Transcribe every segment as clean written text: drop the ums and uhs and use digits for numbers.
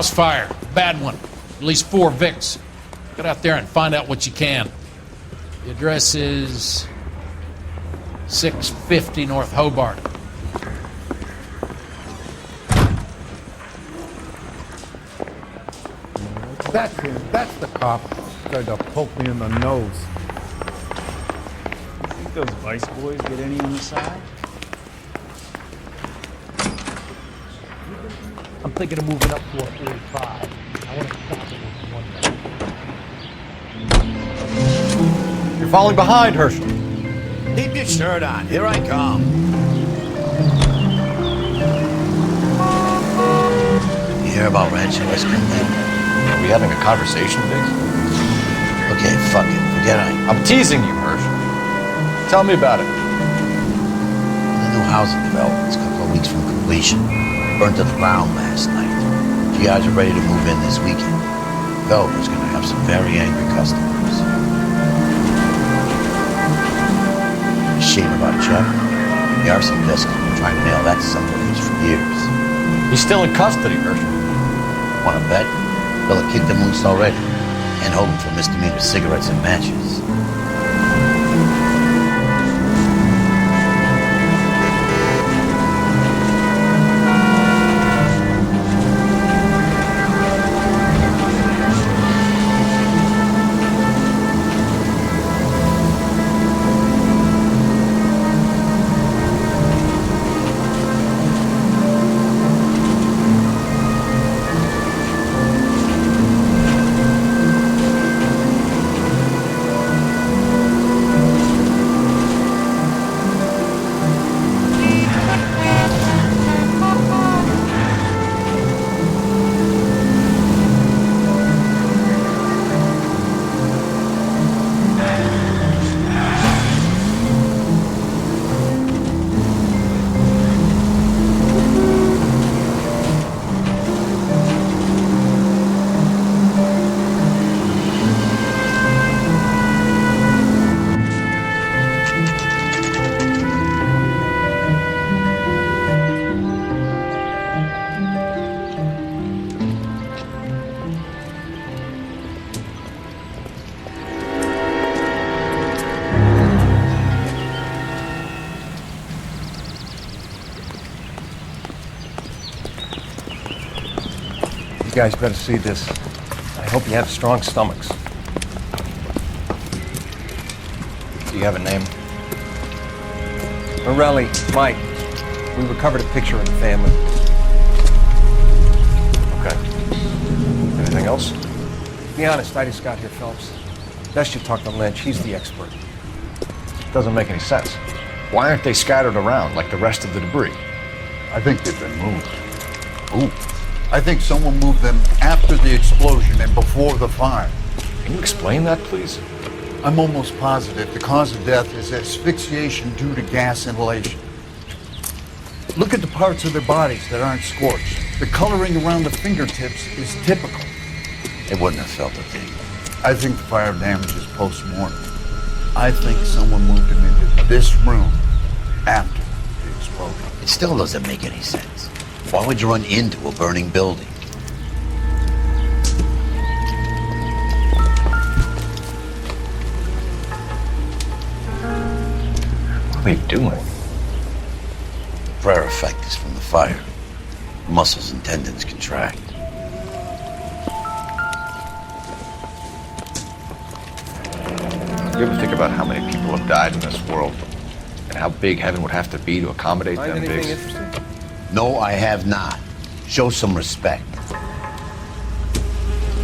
house fire. Bad one. At least 4 Vicks. Get out there and find out what you can. The address is 650 North Hobart. That's him. That's the cop. Tried to poke me in the nose. Think those Vice boys get any on the side? I'm thinking of moving up to a 45. I want to stop it with one day. You're falling behind, Herschel. Keep your shirt on. Here I come. You hear about Rancho Escondida? Are we having a conversation, Biggs? Okay, fuck it. Forget I'm teasing you, Herschel. Tell me about it. The new housing development's a couple of weeks from completion. Burnt to the ground last night. GIs are ready to move in this weekend. Developer's gonna have some very angry customers. Shame about Chuck. The arson desk has been trying to nail that son of a bitch for years. He's still in custody, Herschel. Wanna bet? They'll have kicked him loose already. And hold him for misdemeanor cigarettes and matches. You guys better see this. I hope you have strong stomachs. Do you have a name? Morelli, Mike. We recovered a picture of the family. Okay. Anything else? Be honest, I just got here, Phelps. Best you talk to Lynch. He's the expert. Doesn't make any sense. Why aren't they scattered around like the rest of the debris? I think they've been moved. Ooh. I think someone moved them after the explosion and before the fire. Can you explain that, please? I'm almost positive the cause of death is asphyxiation due to gas inhalation. Look at the parts of their bodies that aren't scorched. The coloring around the fingertips is typical. They wouldn't have felt a thing. I think the fire damage is post-mortem. I think someone moved them into this room after the explosion. It still doesn't make any sense. Why would you run into a burning building? What are we doing? The prayer effect is from the fire. Muscles and tendons contract. You ever think about how many people have died in this world? And how big heaven would have to be to accommodate them, Biggs? Interesting? No, I have not. Show some respect.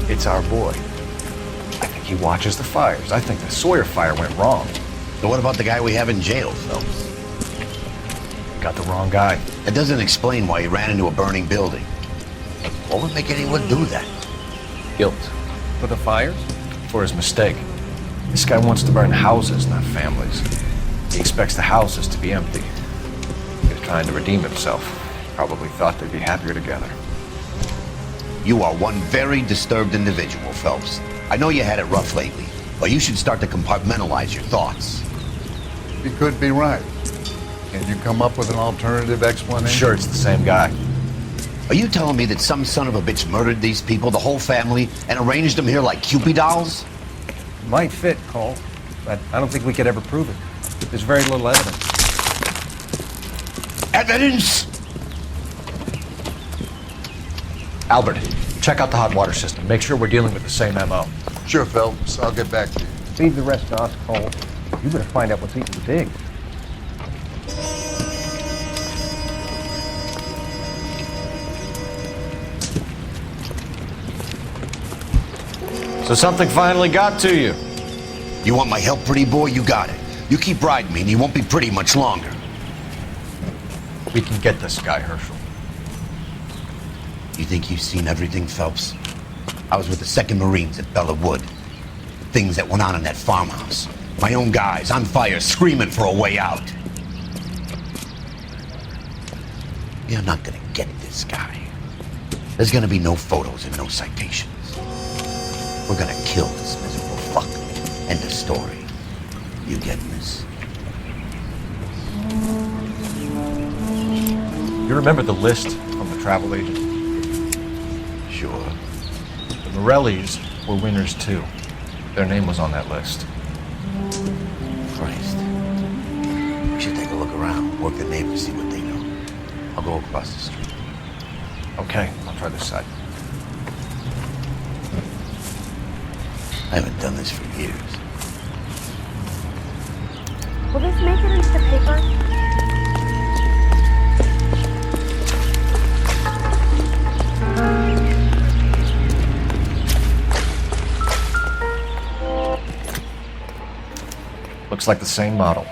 It's our boy. I think he watches the fires. I think the Sawyer fire went wrong. So what about the guy we have in jail, Phelps? Got the wrong guy. That doesn't explain why he ran into a burning building. What would make anyone do that? Guilt. For the fires? For his mistake. This guy wants to burn houses, not families. He expects the houses to be empty. He's trying to redeem himself. Probably thought they'd be happier together. You are one very disturbed individual, Phelps. I know you had it rough lately, but you should start to compartmentalize your thoughts. You could be right. Can you come up with an alternative explanation? I'm sure it's the same guy. Are you telling me that some son of a bitch murdered these people, the whole family, and arranged them here like Cupid dolls? Might fit, Cole, but I don't think we could ever prove it. There's very little evidence. Evidence? Albert, check out the hot water system. Make sure we're dealing with the same MO. Sure, Phelps. I'll get back to you. Leave the rest to us, Cole. You better find out what's eating the pig. So something finally got to you. You want my help, pretty boy? You got it. You keep riding me and you won't be pretty much longer. We can get this guy, Herschel. You think you've seen everything, Phelps? I was with the 2nd Marines at Bella Wood. Things that went on in that farmhouse. My own guys on fire, screaming for a way out. You're not gonna get this guy. There's gonna be no photos and no citations. We're gonna kill this miserable fuck. End of story. You getting this? You remember the list from the travel agent? Sure. The Morellis were winners too. Their name was on that list. Christ. We should take a look around, work the neighbors, see what they know. I'll go across the street. Okay, I'll try this side. I haven't done this for years. Will this make it into the paper? Looks like the same model.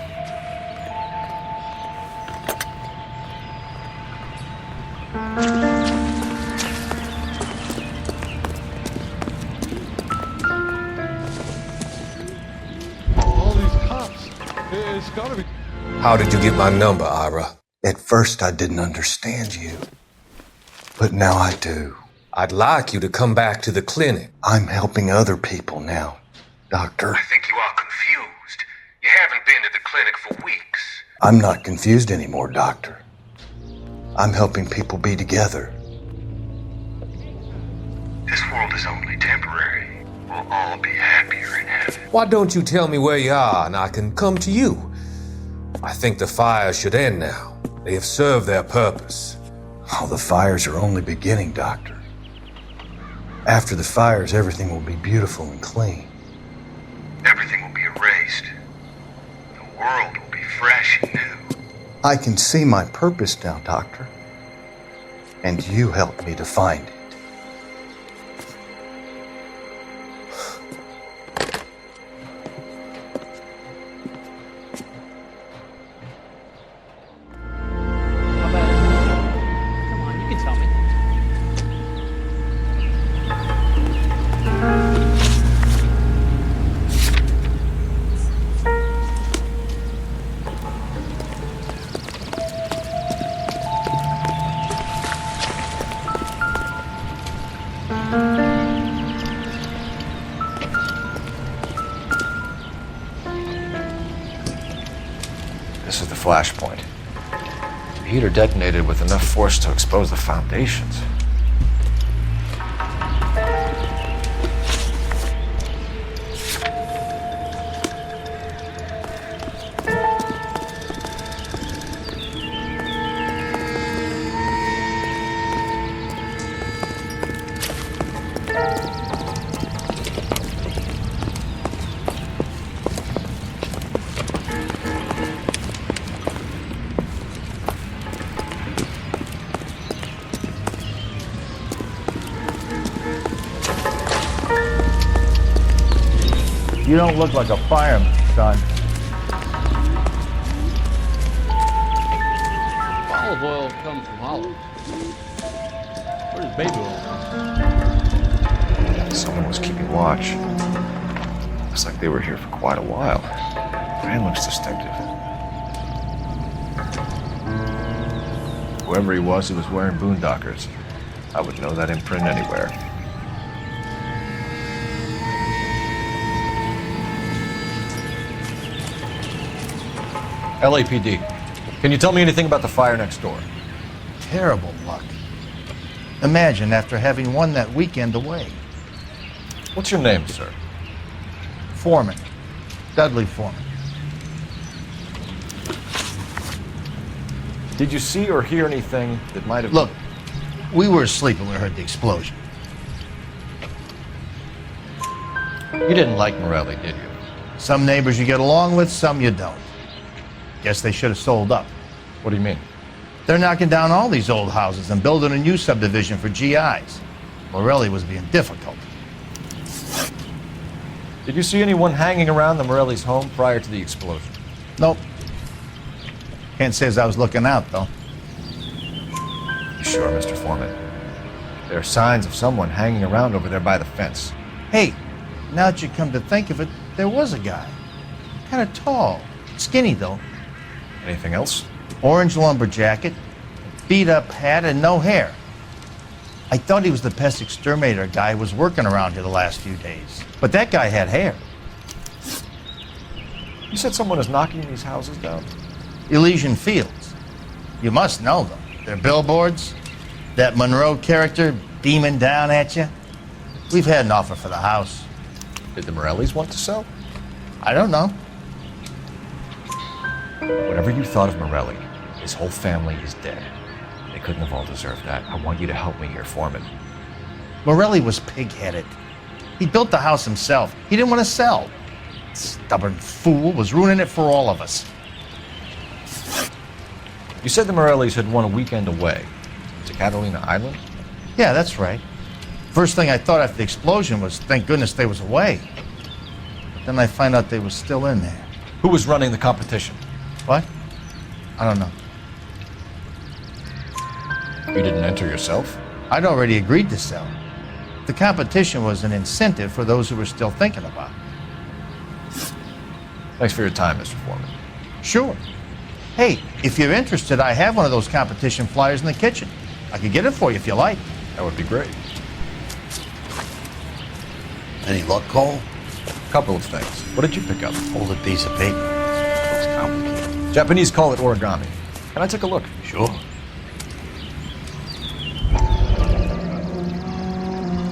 All these cops. It's gotta be. How did you get my number, Ira? At first, I didn't understand you, but now I do. I'd like you to come back to the clinic. I'm helping other people now, Doctor. I think you are confused. You haven't been to the clinic for weeks. I'm not confused anymore, Doctor. I'm helping people be together. This world is only temporary. We'll all be happier in heaven. Why don't you tell me where you are and I can come to you? I think the fires should end now. They have served their purpose. Oh, the fires are only beginning, Doctor. After the fires, everything will be beautiful and clean. Everything will be erased. The world will be fresh and new. I can see my purpose now, Doctor. And you helped me to find it. How bad is it? Come on, you can tell me. This is the flash point. The heater detonated with enough force to expose the foundations. You don't look like a fireman, son. Olive oil comes from olives. Where's baby oil? Someone was keeping watch. Looks like they were here for quite a while. Man looks distinctive. Whoever he was wearing boondockers. I would know that imprint anywhere. LAPD. Can you tell me anything about the fire next door? Terrible luck. Imagine after having won that weekend away. What's your name, sir? Foreman. Dudley Foreman. Did you see or hear anything that might have... Look, we were asleep when we heard the explosion. You didn't like Morelli, did you? Some neighbors you get along with, some you don't. Guess they should have sold up. What do you mean? They're knocking down all these old houses and building a new subdivision for GIs. Morelli was being difficult. Did you see anyone hanging around the Morelli's home prior to the explosion? Nope. Can't say as I was looking out, though. You sure, Mr. Foreman? There are signs of someone hanging around over there by the fence. Hey, now that you come to think of it, there was a guy. Kind of tall. Skinny, though. Anything else? Orange lumber jacket, beat-up hat, and no hair. I thought he was the pest exterminator guy who was working around here the last few days. But that guy had hair. You said someone is knocking these houses down? Elysian Fields. You must know them. They're billboards. That Monroe character beaming down at you. We've had an offer for the house. Did the Morellis want to sell? I don't know. Whatever you thought of Morelli, his whole family is dead. They couldn't have all deserved that. I want you to help me here, Foreman. Morelli was pig-headed. He built the house himself. He didn't want to sell. Stubborn fool was ruining it for all of us. You said the Morellis had won a weekend away to Catalina Island? Yeah, that's right. First thing I thought after the explosion was, thank goodness they was away. But then I find out they was still in there. Who was running the competition? What? I don't know. You didn't enter yourself? I'd already agreed to sell. The competition was an incentive for those who were still thinking about it. Thanks for your time, Mr. Foreman. Sure. Hey, if you're interested, I have one of those competition flyers in the kitchen. I could get it for you if you like. That would be great. Any luck, Cole? Couple of things. What did you pick up? Folded piece of paper. Looks complicated. Japanese call it origami. Can I take a look? Sure.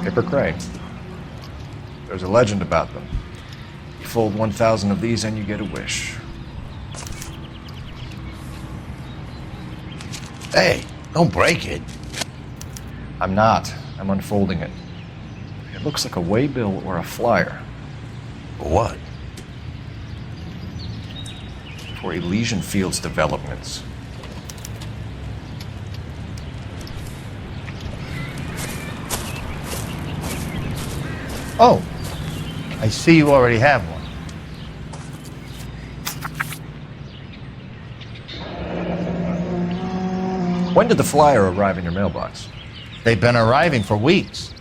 Paper crane. There's a legend about them. You fold 1,000 of these and you get a wish. Hey, don't break it. I'm not. I'm unfolding it. It looks like a waybill or a flyer. For what? For Elysian Fields developments. Oh, I see you already have one. When did the flyer arrive in your mailbox? They've been arriving for weeks.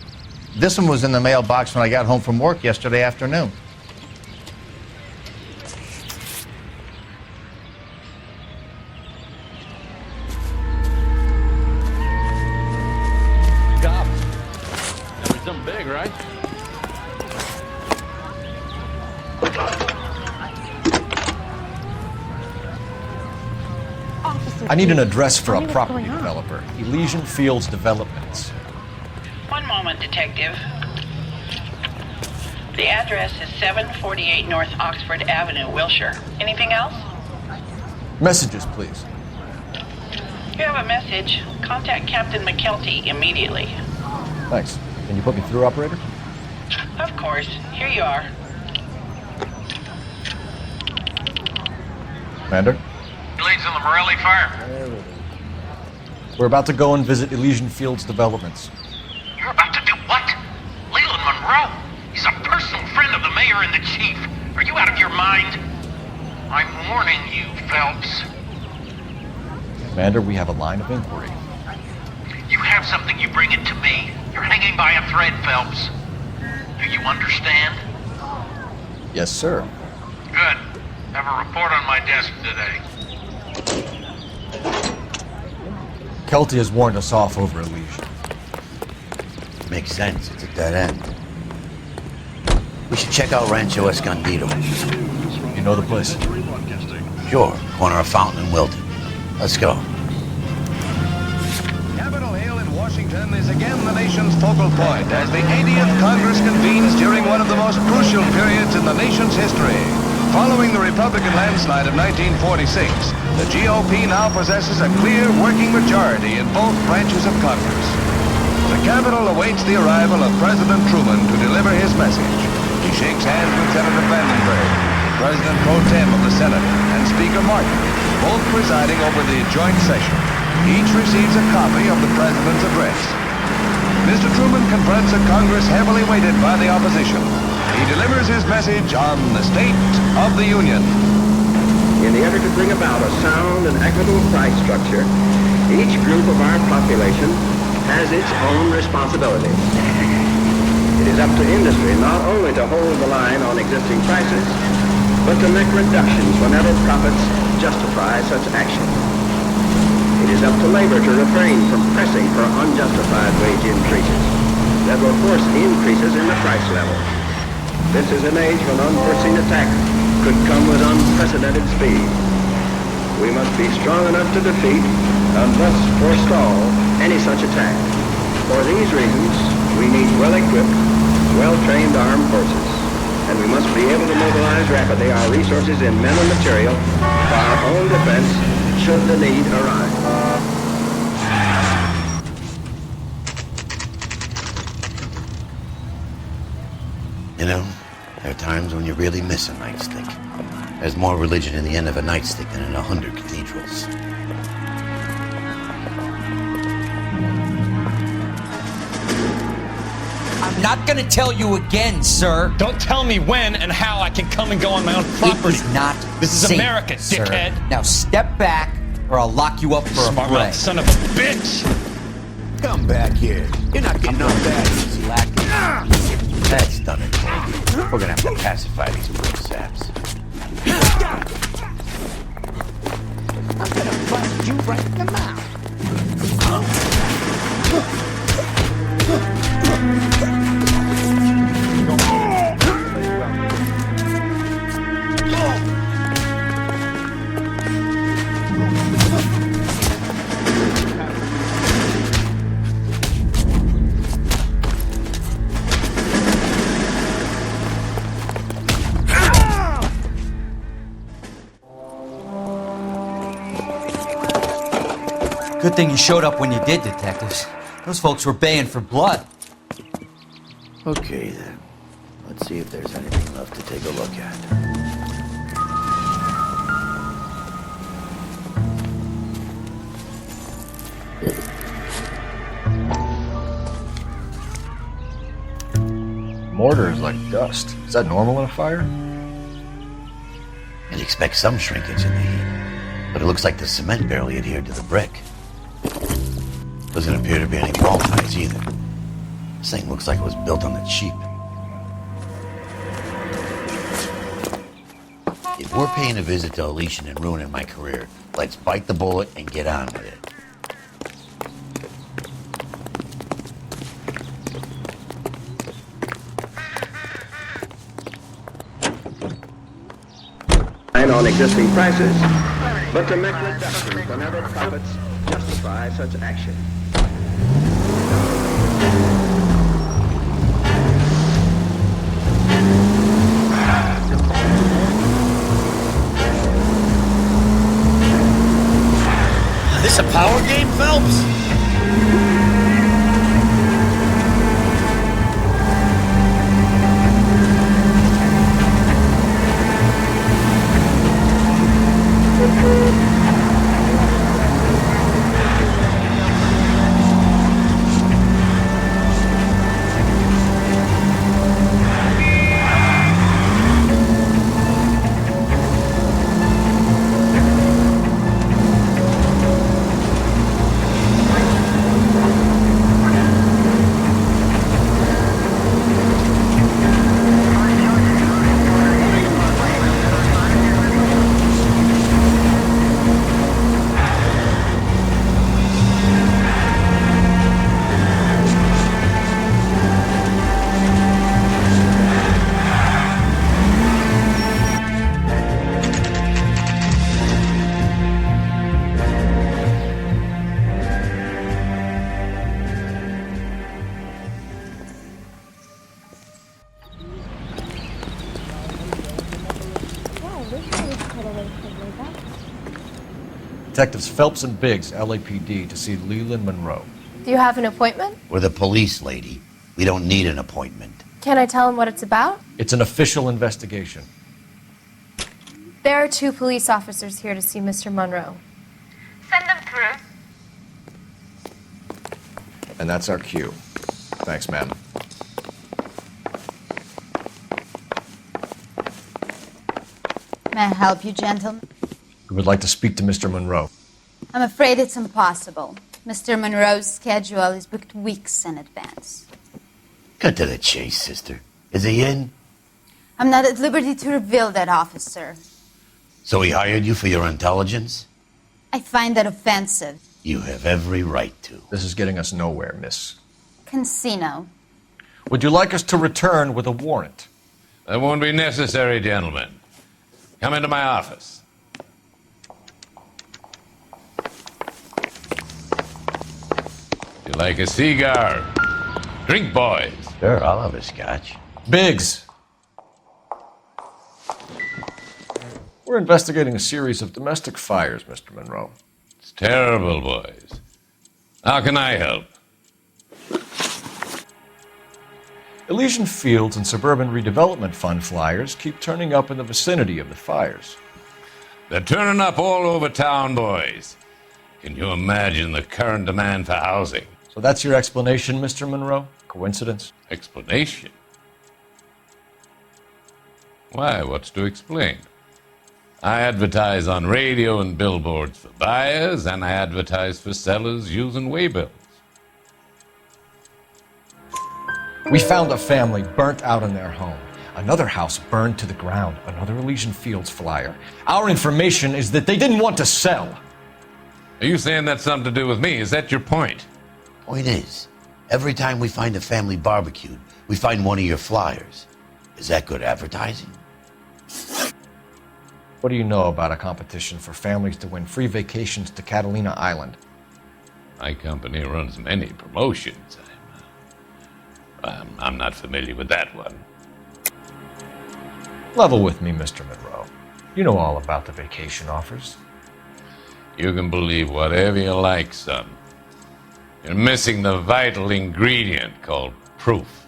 This one was in the mailbox when I got home from work yesterday afternoon. Cops. Never something big, right? I need an address for Tell a me what's property going on. developer. Elysian Fields Developments. One moment, Detective. The address is 748 North Oxford Avenue, Wilshire. Anything else? Messages, please. You have a message. Contact Captain McKelty immediately. Thanks. Can you put me through, operator? Of course. Here you are. Commander? Leads on the Morelli fire. We're about to go and visit Elysian Fields Developments. You're about to do what? Leland Monroe? He's a personal friend of the mayor and the chief. Are you out of your mind? I'm warning you, Phelps. Commander, we have a line of inquiry. You have something, you bring it to me. You're hanging by a thread, Phelps. Do you understand? Yes, sir. Good. Have a report on my desk today. Kelty has warned us off over Elysian. Makes sense. It's a dead end. We should check out Rancho Escondido. You know the place? Sure. Corner of Fountain and Wilton. Let's go. Capitol Hill in Washington. Washington is again the nation's focal point as the 80th Congress convenes during one of the most crucial periods in the nation's history. Following the Republican landslide of 1946, the GOP now possesses a clear working majority in both branches of Congress. The Capitol awaits the arrival of President Truman to deliver his message. He shakes hands with Senator Vandenberg, President Pro Tem of the Senate, and Speaker Martin, both presiding over the joint session. Each receives a copy of the President's address. Mr. Truman confronts a Congress heavily weighted by the opposition. He delivers his message on the State of the Union. In the effort to bring about a sound and equitable price structure, each group of our population has its own responsibility. It is up to industry not only to hold the line on existing prices, but to make reductions whenever profits justify such action. It is up to labor to refrain from pressing for unjustified wage increases that will force increases in the price level. This is an age when unforeseen attack could come with unprecedented speed. We must be strong enough to defeat and thus forestall any such attack. For these reasons, we need well-equipped, well-trained armed forces, and we must be able to mobilize rapidly our resources in men and material for our own defense should the need arise. You know, there are times when you really miss a nightstick. There's more religion in the end of a nightstick than in 100 cathedrals. I'm not gonna tell you again, sir. Don't tell me when and how I can come and go on my own property. It is not This is safe, America, sir. dickhead. Now step back, or I'll lock you up for Smart a fray. mouth son of a bitch! Come back here. You're not getting off that easy, lackey. That's done it, Colby. We're gonna have to pacify these poor saps. I'm gonna bust you right in the mouth. Good thing you showed up when you did, detectives. Those folks were baying for blood. Okay, then. Let's see if there's anything left to take a look at. Mortar is like dust. Is that normal in a fire? You'd expect some shrinkage in the heat, but it looks like the cement barely adhered to the brick. Doesn't appear to be any wall ties either. This thing looks like it was built on the cheap. If we're paying a visit to Elysian and ruining my career, let's bite the bullet and get on with it. On existing prices, but to make reductions whenever profits justify such action. This a power game, Phelps? Detectives Phelps and Biggs, LAPD, to see Leland Monroe. Do you have an appointment? We're the police, lady. We don't need an appointment. Can I tell him what it's about? It's an official investigation. There are 2 police officers here to see Mr. Monroe. Send them through. And that's our cue. Thanks, ma'am. May I help you, gentlemen? We would like to speak to Mr. Monroe. I'm afraid it's impossible. Mr. Monroe's schedule is booked weeks in advance. Cut to the chase, sister. Is he in? I'm not at liberty to reveal that, officer. So he hired you for your intelligence? I find that offensive. You have every right to. This is getting us nowhere, miss. Casino. Would you like us to return with a warrant? That won't be necessary, gentlemen. Come into my office. You like a cigar? Drink, boys. Sure, I'll have a scotch. Biggs! We're investigating a series of domestic fires, Mr. Monroe. It's terrible, boys. How can I help? Elysian Fields and Suburban Redevelopment Fund flyers keep turning up in the vicinity of the fires. They're turning up all over town, boys. Can you imagine the current demand for housing? So that's your explanation, Mr. Monroe? Coincidence? Explanation? Why, what's to explain? I advertise on radio and billboards for buyers, and I advertise for sellers using waybills. We found a family burnt out in their home. Another house burned to the ground. Another Elysian Fields flyer. Our information is that they didn't want to sell. Are you saying that's something to do with me? Is that your point? Point is, every time we find a family barbecued, we find one of your flyers. Is that good advertising? What do you know about a competition for families to win free vacations to Catalina Island? My company runs many promotions. I'm not familiar with that one. Level with me, Mr. Monroe. You know all about the vacation offers. You can believe whatever you like, son. You're missing the vital ingredient called proof.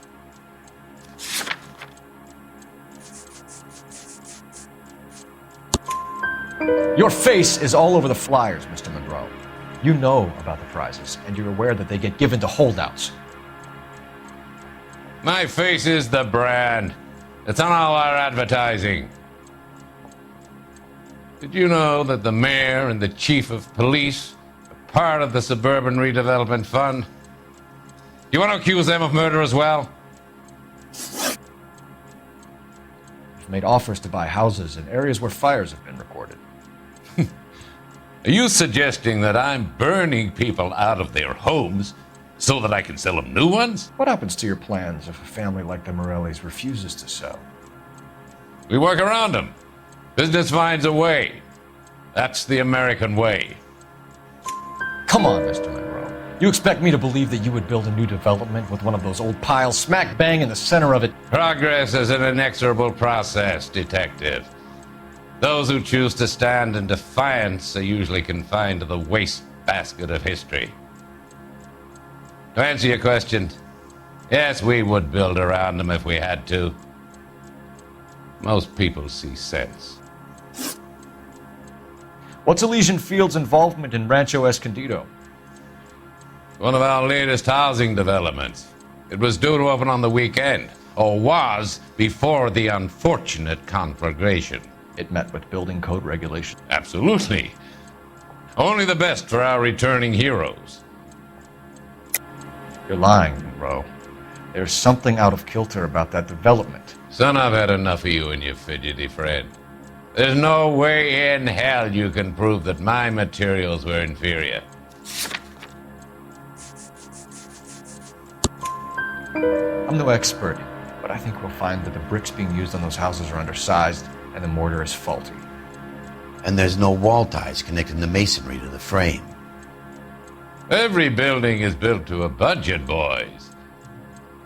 Your face is all over the flyers, Mr. Monroe. You know about the prizes, and you're aware that they get given to holdouts. My face is the brand. It's on all our advertising. Did you know that the mayor and the chief of police are part of the Suburban Redevelopment Fund? Do you want to accuse them of murder as well? You've made offers to buy houses in areas where fires have been recorded. Are you suggesting that I'm burning people out of their homes so that I can sell them new ones? What happens to your plans if a family like the Morellis refuses to sell? We work around them. Business finds a way. That's the American way. Come on, Mr. Monroe. You expect me to believe that you would build a new development with one of those old piles smack bang in the center of it? Progress is an inexorable process, detective. Those who choose to stand in defiance are usually confined to the wastebasket of history. To answer your question, yes, we would build around them if we had to. Most people see sense. What's Elysian Fields' involvement in Rancho Escondido? One of our latest housing developments. It was due to open on the weekend, or was before the unfortunate conflagration. It met with building code regulations. Absolutely. Only the best for our returning heroes. You're lying, Monroe. There's something out of kilter about that development. Son, I've had enough of you and your fidgety friend. There's no way in hell you can prove that my materials were inferior. I'm no expert, but I think we'll find that the bricks being used on those houses are undersized and the mortar is faulty. And there's no wall ties connecting the masonry to the frame. Every building is built to a budget, boys.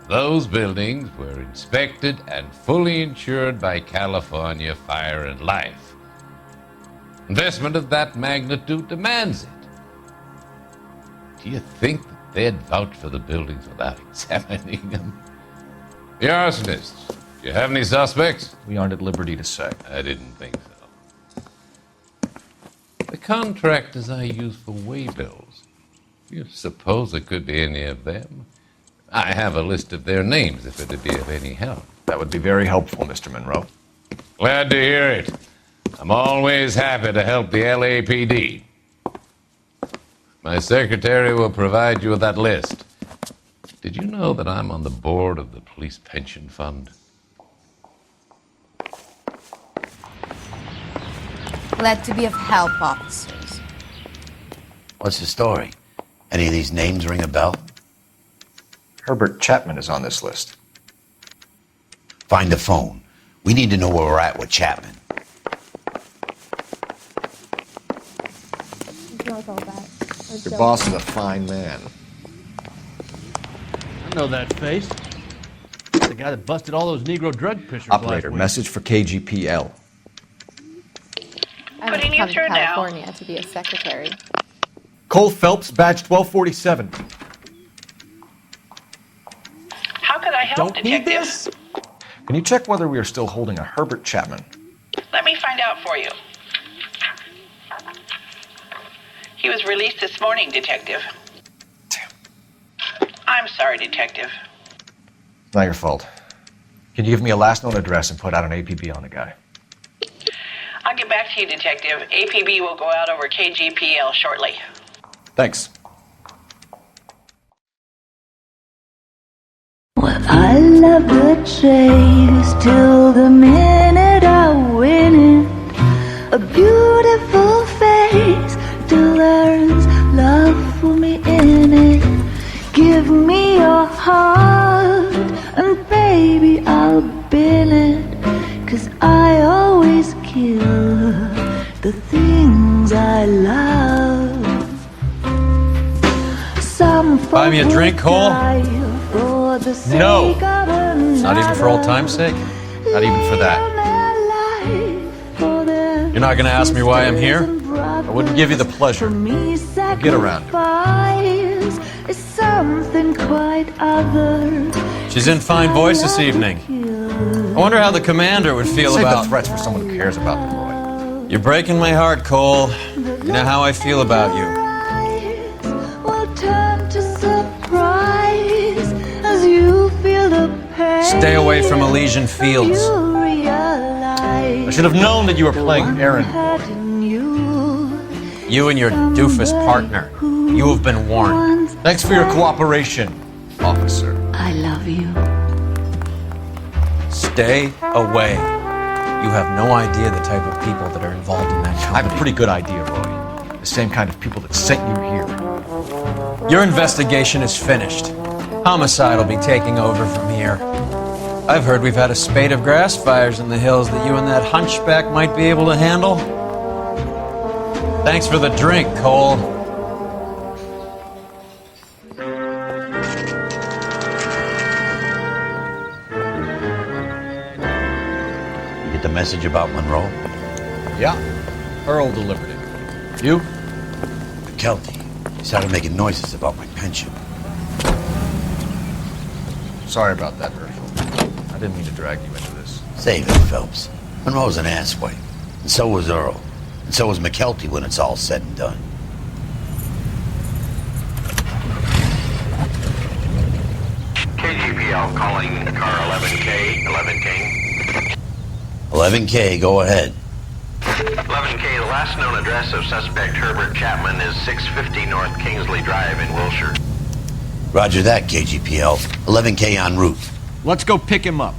Those buildings were inspected and fully insured by California Fire and Life. Investment of that magnitude demands it. Do you think that they'd vouch for the buildings without examining them? The arsonists. Do you have any suspects? We aren't at liberty to say. I didn't think so. The contractors I use for waybills. Do you suppose it could be any of them? I have a list of their names if it'd be of any help. That would be very helpful, Mr. Monroe. Glad to hear it. I'm always happy to help the LAPD. My secretary will provide you with that list. Did you know that I'm on the board of the police pension fund? Glad to be of help, officers. What's the story? Any of these names ring a bell? Herbert Chapman is on this list. Find the phone. We need to know where we're at with Chapman. Your boss is a fine man. I know that face. The guy that busted all those Negro drug pushers Operator, last week. message for KGPL. I Putting would you come to through now. California to be a secretary. Cole Phelps, badge 1247. How could I help, Detective? Can you check whether we are still holding a Herbert Chapman? Let me find out for you. He was released this morning, Detective. I'm sorry, Detective. It's not your fault. Can you give me a last known address and put out an APB on the guy? I'll get back to you, Detective. APB will go out over KGPL shortly. Thanks. Well, I love the chase till the minute I win it. A beautiful face still learns love for me in it. Give me your heart and baby I'll bill it. 'Cause I always kill the things I love. Some Buy me a drink, Cole? for the sake No. of Not even for old time's sake? Not even for that. You're not going to ask me why I'm here? I wouldn't give you the pleasure. Get around it. Is something quite other. She's in fine voice this evening. I wonder how the commander would feel Save about... the threats for someone who cares about them, Roy. You're breaking my heart, Cole. You know how I feel about you. Will turn to surprise as you feel the pain. Stay away from Elysian Fields. You realize I should have known that you were playing errand boy. hurting you. You and your doofus partner. You have been warned. Thanks for your cooperation, officer. I love you. Stay away. You have no idea the type of people that are involved in that I company. have a pretty good idea, Roy. The same kind of people that sent you here. Your investigation is finished. Homicide will be taking over from here. I've heard we've had a spate of grass fires in the hills that you and that hunchback might be able to handle. Thanks for the drink, Cole. You get the message about Monroe? Yeah. Earl delivered it. You? McKelty. He started making noises about my pension. Sorry about that, Herschel. I didn't mean to drag you into this. Save it, Phelps. Monroe's an asswipe. And so was Earl. And so was McKelty when it's all said and done. KGPL calling car 11K, 11K. 11K, go ahead. 11K, the last known address of suspect Herbert Chapman is 650 North Kingsley Drive in Wilshire. Roger that, KGPL. 11K en route. Let's go pick him up.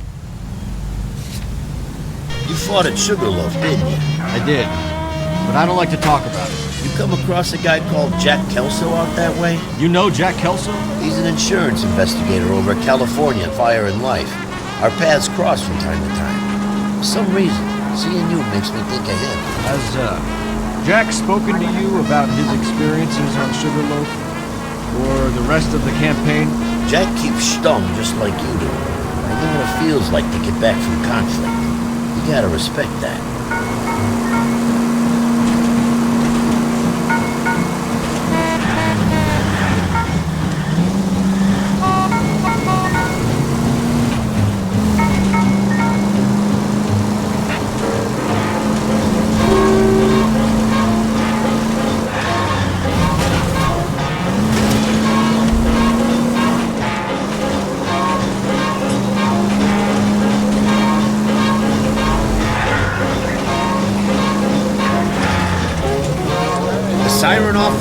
You fought at Sugarloaf, didn't you? I did. But I don't like to talk about it. You come across a guy called Jack Kelso out that way? You know Jack Kelso? He's an insurance investigator over at California Fire and Life. Our paths cross from time to time. For some reason, seeing you makes me think of him. Has Jack spoken to you about his experiences on Sugarloaf? Or the rest of the campaign? Jack keeps stum just like you do. I know what it feels like to get back from conflict. You gotta respect that.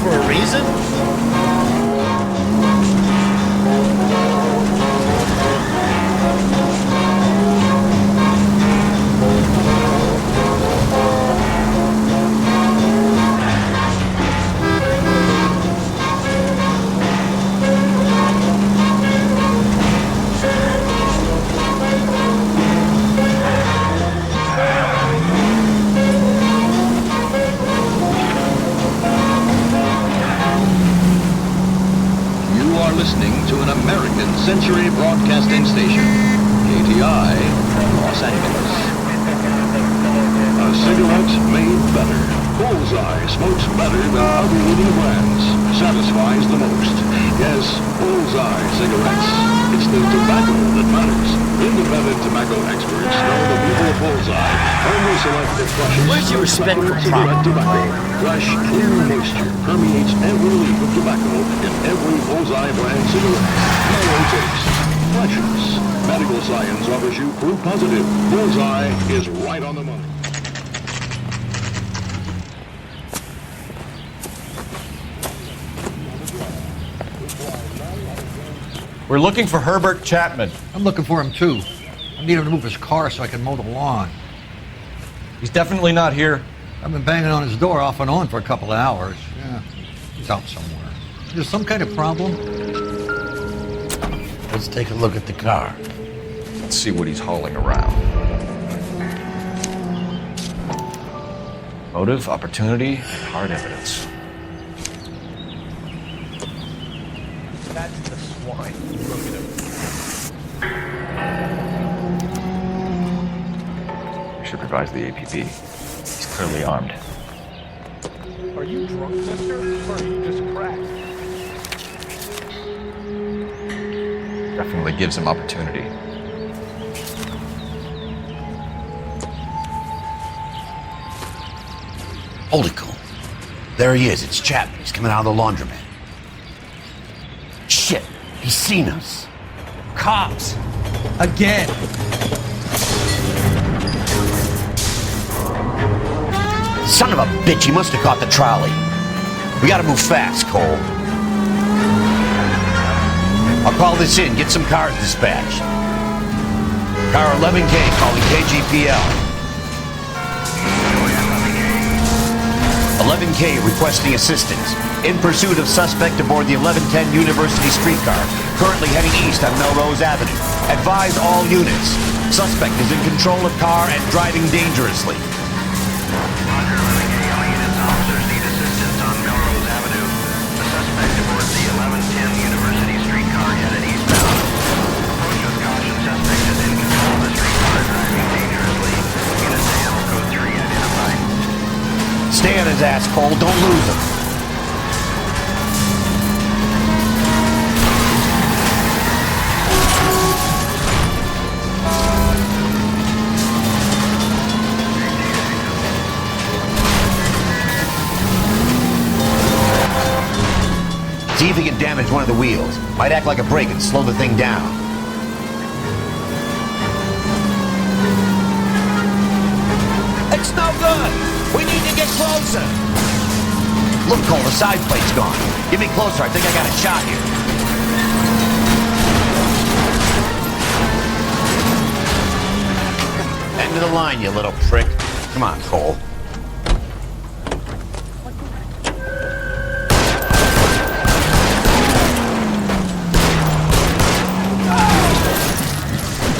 for a reason? Listening to an American Century Broadcasting Station, KTI, Los Angeles. A cigarette made better. Bullseye smokes better than other leading brands. Satisfies the most. Yes, Bullseye cigarettes. It's the tobacco that matters. Independent tobacco experts know the people of Bullseye only select the freshest. Where's your respect for cigarette tobacco? Fresh, clear moisture permeates every leaf of tobacco in every Bullseye brand cigarette. No takes. Freshness. Medical science offers you proof positive. Bullseye is right on the money. We're looking for Herbert Chapman. I'm looking for him too. I need him to move his car so I can mow the lawn. He's definitely not here. I've been banging on his door off and on for a couple of hours. Yeah, he's out somewhere. There's some kind of problem. Let's take a look at the car. Let's see what he's hauling around. Motive, opportunity, and hard evidence. That's the swine. Look at him. We should revise the APB. He's clearly armed. Are you drunk, mister? Or are you just cracked? Definitely gives him opportunity. Hold it, Cole. There he is. It's Chapman. He's coming out of the laundromat. Shit. He's seen us. Cops! Again! Son of a bitch. He must have caught the trolley. We gotta move fast, Cole. I'll call this in. Get some cars dispatched. Car 11K calling KGPL. 11K requesting assistance. In pursuit of suspect aboard the 1110 University streetcar, currently heading east on Melrose Avenue. Advise all units. Suspect is in control of car and driving dangerously. Roger, 11K, all units. Officers need assistance on Melrose Avenue. The suspect aboard the 1110 University streetcar headed eastbound. Approach with caution. Suspect is in control of the streetcar, driving dangerously. Unit animal code 3 identified. Stay on his ass, Cole. Don't lose him. See if he can damage one of the wheels. Might act like a brake and slow the thing down. It's no good! We need to get closer! Look, Cole, the side plate's gone. Get me closer, I think I got a shot here. End of the line, you little prick. Come on, Cole.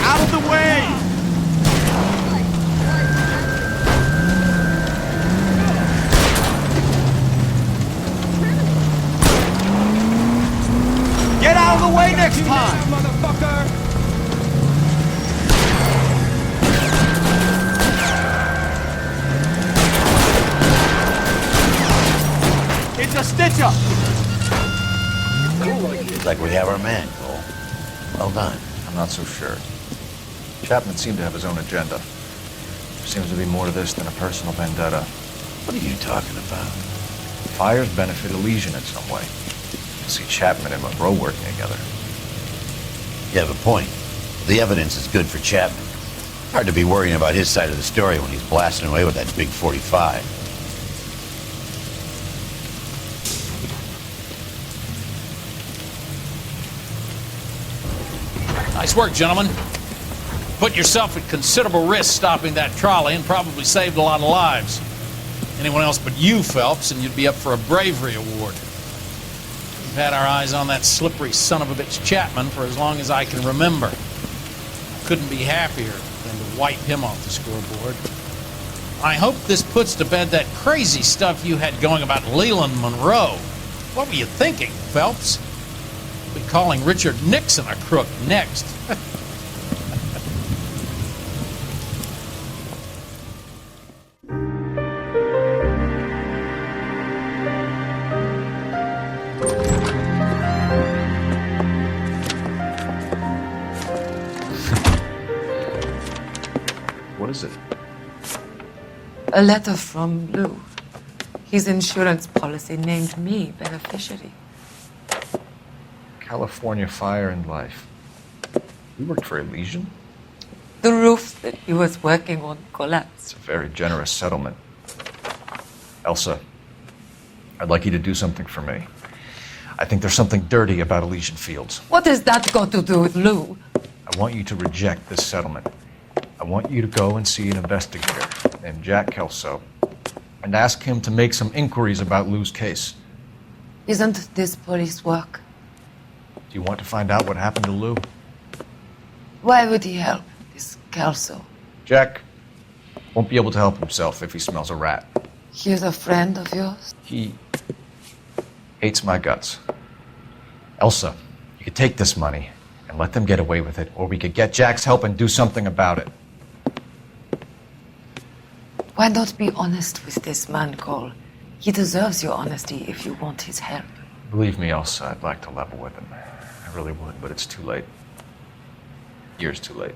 Out of the way! Get out of the way next time! Motherfucker! It's a stitch-up! Looks like we have our man, Cole. Well done. I'm not so sure. Chapman seemed to have his own agenda. There seems to be more to this than a personal vendetta. What are you talking about? Fires benefit Elysian in some way. I see Chapman and Monroe working together. You have a point. The evidence is good for Chapman. Hard to be worrying about his side of the story when he's blasting away with that big 45. Nice work, gentlemen. Put yourself at considerable risk stopping that trolley and probably saved a lot of lives. Anyone else but you, Phelps, and you'd be up for a bravery award. We've had our eyes on that slippery son of a bitch Chapman for as long as I can remember. Couldn't be happier than to wipe him off the scoreboard. I hope this puts to bed that crazy stuff you had going about Leland Monroe. What were you thinking, Phelps? We'll be calling Richard Nixon a crook next. What is it? A letter from Lou. His insurance policy named me beneficiary. California Fire and Life. You worked for Elysian? The roof that he was working on collapsed. It's a very generous settlement. Elsa, I'd like you to do something for me. I think there's something dirty about Elysian Fields. What has that got to do with Lou? I want you to reject this settlement. I want you to go and see an investigator named Jack Kelso and ask him to make some inquiries about Lou's case. Isn't this police work? Do you want to find out what happened to Lou? Why would he help this Kelso? Jack won't be able to help himself if he smells a rat. He's a friend of yours? He hates my guts. Elsa, you could take this money and let them get away with it, or we could get Jack's help and do something about it. Why not be honest with this man, Cole? He deserves your honesty if you want his help. Believe me, Elsa, I'd like to level with him. I really would, but it's too late. Years too late.